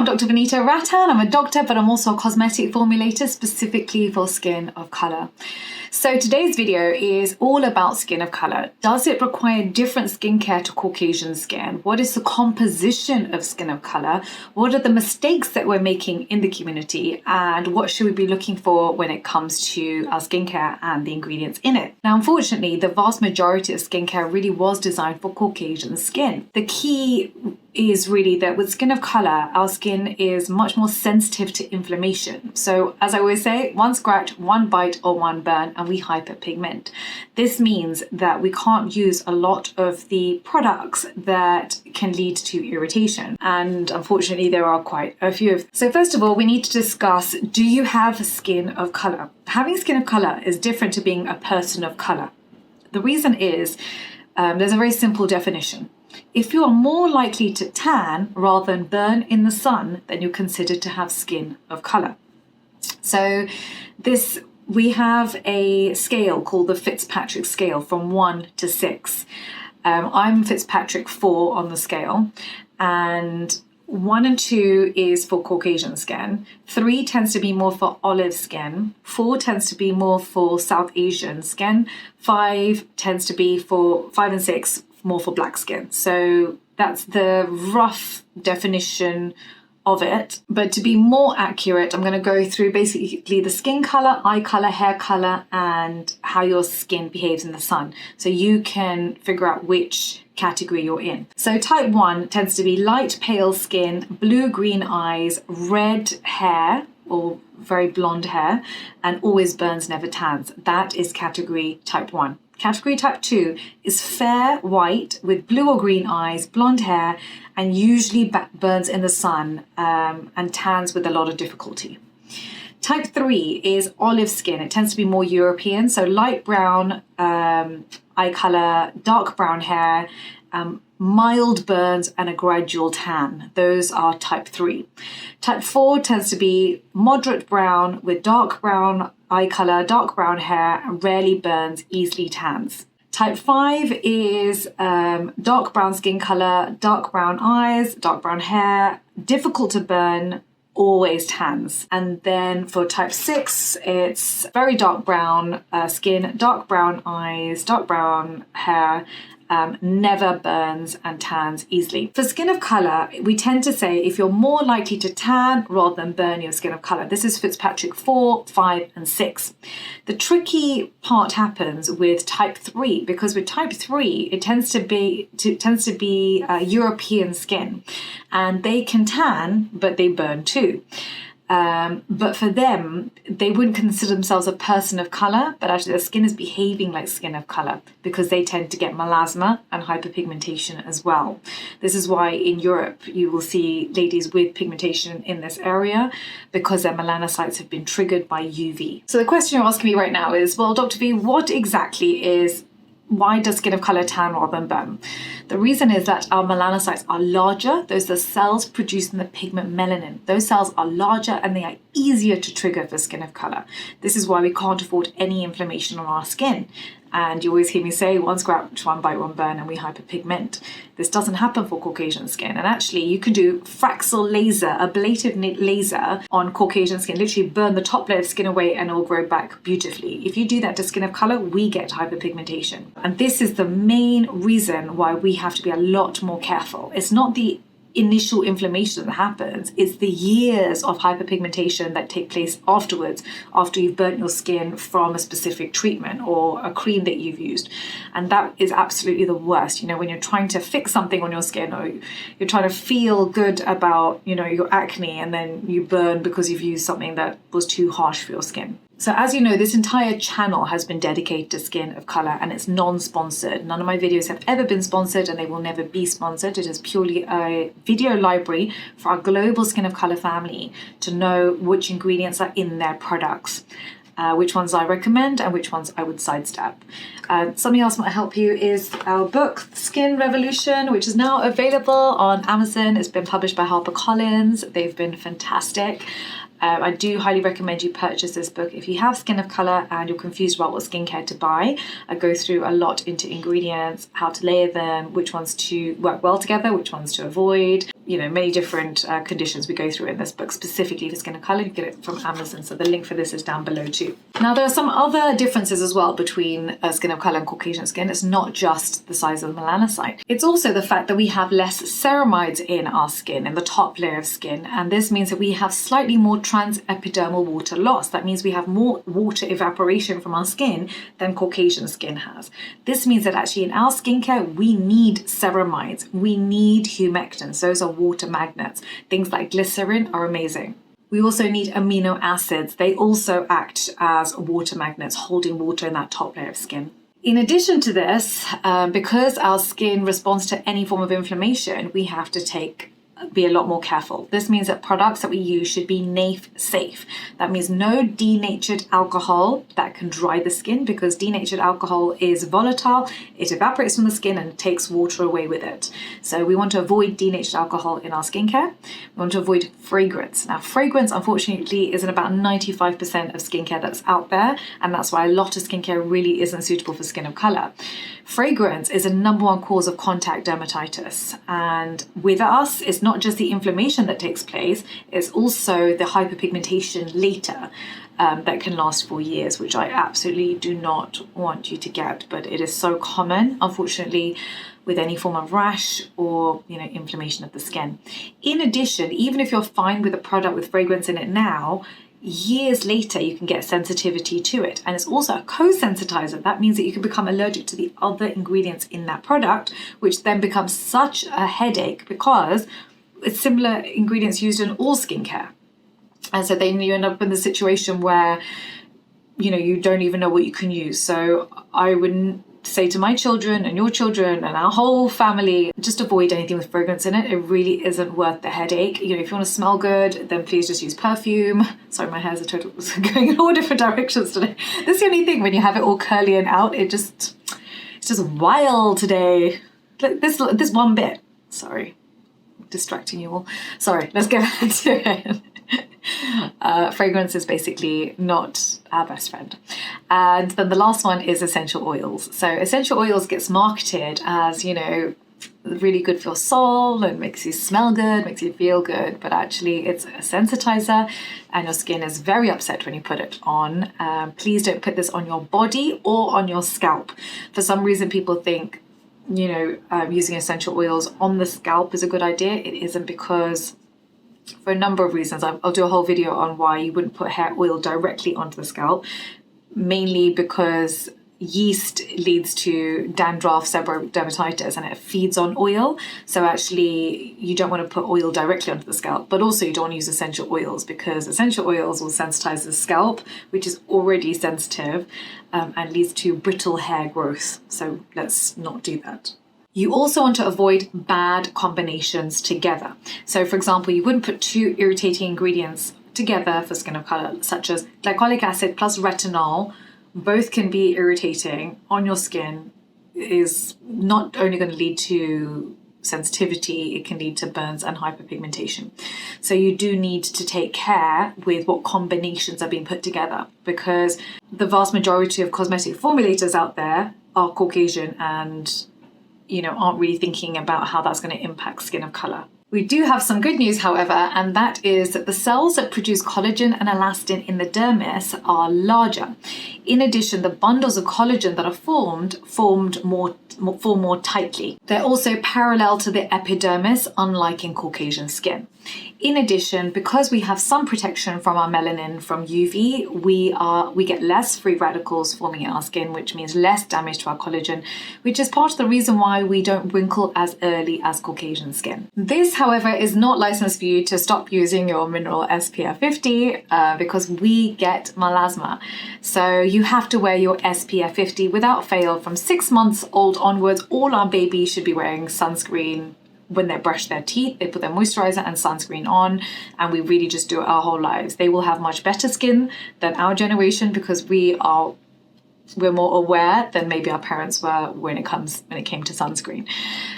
I'm Dr. Vanita Rattan. I'm a doctor, but I'm also a cosmetic formulator specifically for skin of color. So today's video is all about skin of color. Does it require different skincare to Caucasian skin? What is the composition of skin of color? What are the mistakes that we're making in the community? And what should we be looking for when it comes to our skincare and the ingredients in it? Now, unfortunately, the vast majority of skincare really was designed for Caucasian skin. The key is really that with skin of color, our skin is much more sensitive to inflammation. So as I always say, one scratch, one bite or one burn and we hyperpigment. This means that we can't use a lot of the products that can lead to irritation. And unfortunately, there are quite a few of them. So first of all, we need to discuss, do you have skin of color? Having skin of color is different to being a person of color. The reason is, there's a very simple definition. If you are more likely to tan rather than burn in the sun, then you're considered to have skin of color. So we have a scale called the Fitzpatrick scale from 1 to 6. I'm Fitzpatrick 4 on the scale, and 1 and 2 is for Caucasian skin. 3 tends to be more for olive skin. 4 tends to be more for South Asian skin. 5 and 6 more for black skin. So that's the rough definition of it. But to be more accurate, I'm going to go through basically the skin color, eye color, hair color, and how your skin behaves in the sun. So you can figure out which category you're in. So type 1 tends to be light pale skin, blue-green eyes, red hair, or very blonde hair, and always burns, never tans. That is category type 1. Category type 2 is fair white with blue or green eyes, blonde hair, and usually burns in the sun and tans with a lot of difficulty. Type 3 is olive skin. It tends to be more European, so light brown eye color, dark brown hair, mild burns and a gradual tan. Those are type 3. Type 4 tends to be moderate brown with dark brown eye color, dark brown hair, rarely burns, easily tans. Type 5 is dark brown skin color, dark brown eyes, dark brown hair, difficult to burn, always tans. And then for type 6, it's very dark brown skin, dark brown eyes, dark brown hair, never burns and tans easily. For skin of color, we tend to say if you're more likely to tan rather than burn your skin of color. This is Fitzpatrick 4, 5, and 6. The tricky part happens with type 3 because with type 3, it tends to be European skin, and they can tan, but they burn too. But for them, they wouldn't consider themselves a person of color, but actually their skin is behaving like skin of color because they tend to get melasma and hyperpigmentation as well. This is why in Europe you will see ladies with pigmentation in this area because their melanocytes have been triggered by UV. So the question you're asking me right now is, well, Dr. V, why does skin of color tan rather than burn? The reason is that our melanocytes are larger. Those are cells producing the pigment melanin. Those cells are larger and they are easier to trigger for skin of color. This is why we can't afford any inflammation on our skin. And you always hear me say, one scratch, one bite, one burn, and we hyperpigment. This doesn't happen for Caucasian skin. And actually, you can do Fraxel laser, ablative laser on Caucasian skin, literally burn the top layer of skin away and it will grow back beautifully. If you do that to skin of color, we get hyperpigmentation. And this is the main reason why we have to be a lot more careful. It's not the initial inflammation that happens, it's the years of hyperpigmentation that take place afterwards, after you've burnt your skin from a specific treatment or a cream that you've used. And that is absolutely the worst. You know, when you're trying to fix something on your skin or you're trying to feel good about, you know, your acne, and then you burn because you've used something that was too harsh for your skin. So as you know, this entire channel has been dedicated to skin of color and it's non-sponsored. None of my videos have ever been sponsored and they will never be sponsored. It is purely a video library for our global skin of color family to know which ingredients are in their products, which ones I recommend and which ones I would sidestep. Something else might help you is our book, Skin Revolution, which is now available on Amazon. It's been published by HarperCollins. They've been fantastic. I do highly recommend you purchase this book if you have skin of colour and you're confused about what skincare to buy. I go through a lot into ingredients, how to layer them, which ones to work well together, which ones to avoid. many different conditions we go through in this book, specifically for skin of color. You get it from Amazon, so the link for this is down below too. Now, there are some other differences as well between skin of color and Caucasian skin. It's not just the size of the melanocyte. It's also the fact that we have less ceramides in our skin, in the top layer of skin, and this means that we have slightly more transepidermal water loss. That means we have more water evaporation from our skin than Caucasian skin has. This means that actually in our skincare, we need ceramides, we need humectants. Those are water magnets. Things like glycerin are amazing. We also need amino acids. They also act as water magnets, holding water in that top layer of skin. In addition to this, because our skin responds to any form of inflammation, we have to be a lot more careful. This means that products that we use should be NAF safe. That means no denatured alcohol that can dry the skin, because denatured alcohol is volatile, it evaporates from the skin and takes water away with it. So we want to avoid denatured alcohol in our skincare. We want to avoid fragrance. Now, fragrance, unfortunately, is in about 95% of skincare that's out there, and that's why a lot of skincare really isn't suitable for skin of color. Fragrance is a #1 cause of contact dermatitis, and with us, it's not just the inflammation that takes place, it's also the hyperpigmentation later that can last for years, which I absolutely do not want you to get, but it is so common, unfortunately, with any form of rash or inflammation of the skin. In addition, even if you're fine with a product with fragrance in it now, years later you can get sensitivity to it, and it's also a co-sensitizer. That means that you can become allergic to the other ingredients in that product, which then becomes such a headache because it's similar ingredients used in all skincare. And so then you end up in the situation where you don't even know what you can use. So I would say to my children and your children and our whole family, just avoid anything with fragrance in it. It really isn't worth the headache. If you want to smell good, then please just use perfume. Sorry, my hair's going in all different directions today. This is the only thing, when you have it all curly and out, it's just wild today. This one bit. Sorry, distracting you all. Sorry, let's get back to it. Fragrance is basically not our best friend. And then the last one is essential oils. So essential oils gets marketed as, really good for your soul and makes you smell good, makes you feel good, but actually it's a sensitizer and your skin is very upset when you put it on. Please don't put this on your body or on your scalp. For some reason, people think, using essential oils on the scalp is a good idea. It isn't, because for a number of reasons. I'll do a whole video on why you wouldn't put hair oil directly onto the scalp, mainly because yeast leads to dandruff, seborrheic dermatitis, and it feeds on oil. So actually you don't want to put oil directly onto the scalp, but also you don't want to use essential oils, because essential oils will sensitize the scalp, which is already sensitive, and leads to brittle hair growth. So let's not do that. You also want to avoid bad combinations together. So for example, you wouldn't put 2 irritating ingredients together for skin of color, such as glycolic acid plus retinol. Both can be irritating on your skin. It is not only going to lead to sensitivity, it can lead to burns and hyperpigmentation. So you do need to take care with what combinations are being put together, because the vast majority of cosmetic formulators out there are Caucasian and aren't really thinking about how that's going to impact skin of color. We do have some good news, however, and that is that the cells that produce collagen and elastin in the dermis are larger. In addition, the bundles of collagen that are form more tightly. They're also parallel to the epidermis, unlike in Caucasian skin. In addition, because we have some protection from our melanin from UV, we get less free radicals forming in our skin, which means less damage to our collagen, which is part of the reason why we don't wrinkle as early as Caucasian skin. This, however, is not licensed for you to stop using your mineral SPF50 because we get melasma. So you have to wear your SPF50 without fail from 6 months old onwards. All our babies should be wearing sunscreen. When they brush their teeth, they put their moisturiser and sunscreen on, and we really just do it our whole lives. They will have much better skin than our generation because we're more aware than maybe our parents were when it came to sunscreen.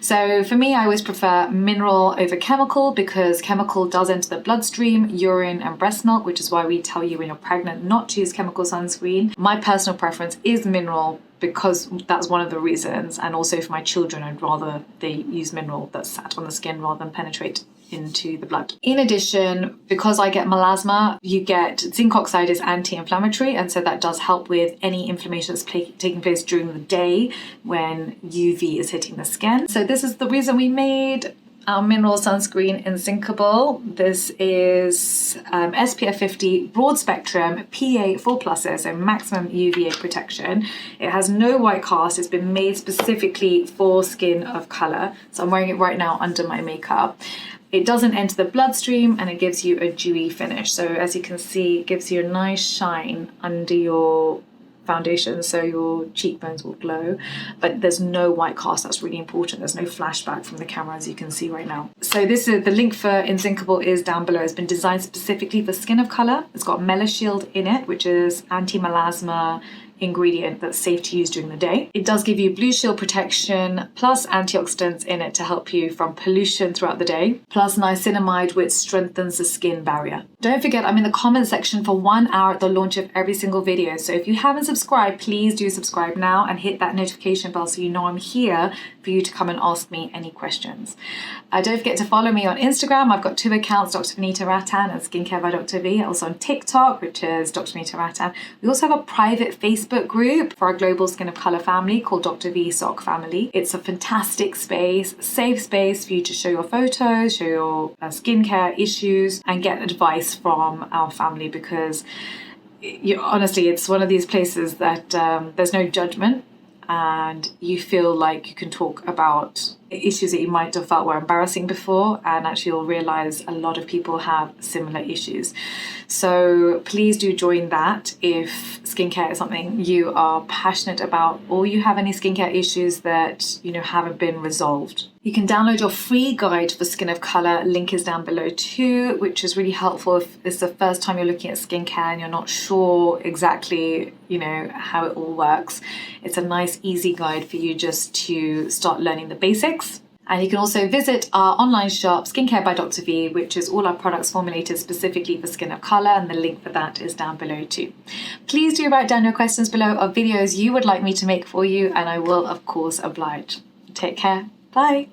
So for me, I always prefer mineral over chemical, because chemical does enter the bloodstream, urine and breast milk, which is why we tell you when you're pregnant not to use chemical sunscreen. My personal preference is mineral, because that's one of the reasons, and also for my children, I'd rather they use mineral that's sat on the skin rather than penetrate. into the blood. In addition, because I get melasma, you get zinc oxide is anti-inflammatory, and so that does help with any inflammation that's taking place during the day when UV is hitting the skin. So this is the reason we made our mineral sunscreen Inzincable. This is SPF50 broad spectrum PA 4+, so maximum UVA protection. It has no white cast. It's been made specifically for skin of color. So I'm wearing it right now under my makeup. It doesn't enter the bloodstream and it gives you a dewy finish. So as you can see, it gives you a nice shine under your foundation, so your cheekbones will glow, but there's no white cast. That's really important. There's no flashback from the camera, as you can see right now. So this is the link for Inzincable is down below. It's been designed specifically for skin of color. It's got Melanocytes in it, which is anti-melasma ingredient that's safe to use during the day. It does give you blue shield protection plus antioxidants in it to help you from pollution throughout the day, plus niacinamide, which strengthens the skin barrier. Don't forget, I'm in the comment section for 1 hour at the launch of every single video. So if you haven't subscribed, please do subscribe now and hit that notification bell so you know I'm here for you to come and ask me any questions. Don't forget to follow me on Instagram. I've got 2 accounts, Dr. Vanita Rattan and Skincare by Dr. V. Also on TikTok, which is Dr. Vanita Rattan. We also have a private Facebook group for our global skin of color family called Dr. V Sock Family. It's a fantastic space, safe space for you to show your photos, show your skincare issues, and get advice from our family, because honestly, it's one of these places that there's no judgment, and you feel like you can talk about issues that you might have felt were embarrassing before, and actually you'll realize a lot of people have similar issues. So please do join that if skincare is something you are passionate about, or you have any skincare issues that haven't been resolved. You can download your free guide for skin of color. Link is down below too, which is really helpful if it's the first time you're looking at skincare and you're not sure exactly how it all works. It's a nice easy guide for you just to start learning the basics. And you can also visit our online shop, Skincare by Dr. V, which is all our products formulated specifically for skin of color, and the link for that is down below too. Please do write down your questions below of videos you would like me to make for you, and I will of course oblige. Take care. Bye.